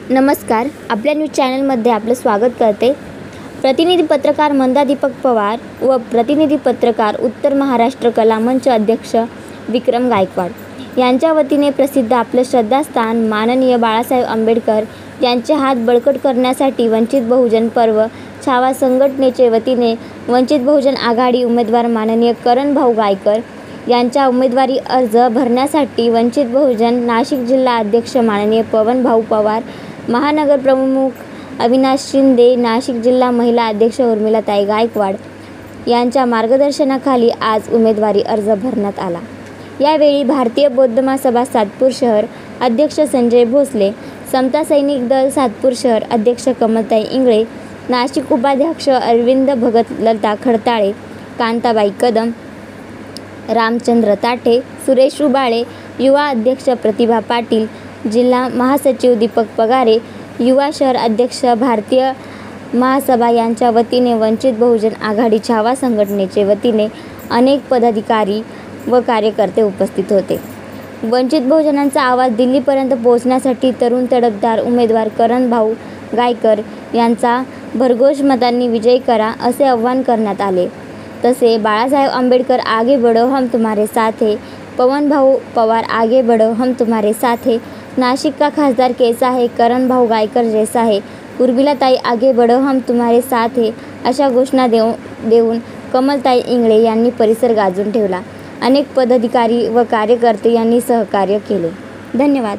नमस्कार. आपल्या न्यूज चॅनलमध्ये आपलं स्वागत करते. प्रतिनिधी पत्रकार मंदा दीपक पवार व प्रतिनिधी पत्रकार उत्तर महाराष्ट्र कला मंच अध्यक्ष विक्रम गायकवाड यांच्या वतीने प्रसिद्ध आपलं श्रद्धास्थान माननीय बाळासाहेब आंबेडकर यांचे हात बळकट करण्यासाठी वंचित बहुजन पर्व छावा संघटनेचे वतीने वंचित बहुजन आघाडी उमेदवार माननीय करण भाऊ गायकर यांचा उमेदवारी अर्ज भरण्यासाठी वंचित बहुजन नाशिक जिल्हा अध्यक्ष माननीय पवन भाऊ पवार, महानगर प्रमुख अविनाश शिंदे, नाशिक जिल्हा महिला अध्यक्ष उर्मिलाताई गायकवाड यांच्या मार्गदर्शनाखाली आज उमेदवारी अर्ज भरण्यात आला. यावेळी भारतीय बौद्ध महासभा सातपूर शहर अध्यक्ष संजय भोसले, समता सैनिक दल सातपूर शहर अध्यक्ष कमलताई इंगळे, नाशिक उपाध्यक्ष अरविंद भगत, लता खडताळे, कांताबाई कदम, रामचंद्र ताठे, सुरेश रुबाळे, युवा अध्यक्ष प्रतिभा पाटील, जिल्हा महासचिव दीपक पगारे, युवा शहर अध्यक्ष भारतीय महासभा यांच्या वतीने वंचित बहुजन आघाडी छावा संघटनेचे वतीने अनेक पदाधिकारी व कार्यकर्ते उपस्थित होते. वंचित बहुजनांचा आवाज दिल्लीपर्यंत पोहोचण्यासाठी तरुण तडफदार उमेदवार करण भाऊ गायकर यांचा भरघोस मतांनी विजयी करा असे आवाहन करण्यात आले. तसे बाळासाहेब आंबेडकर आगे बढ़ो हम तुम्हारे साथ हैं, पवन भाऊ पवार आगे बढ़ो हम तुम्हारे साथ हैं, नाशिक का खासदार कैसा है करण भाऊ गायकर जैसा है, उर्मिलाताई आगे बढ़ो हम तुम्हारे साथ हैं अशा घोषणा देऊन कमलताई इंगळे यांनी परिसर गाजून ठेवला. अनेक पदाधिकारी व कार्यकर्ते यांनी सहकार्य केले. धन्यवाद.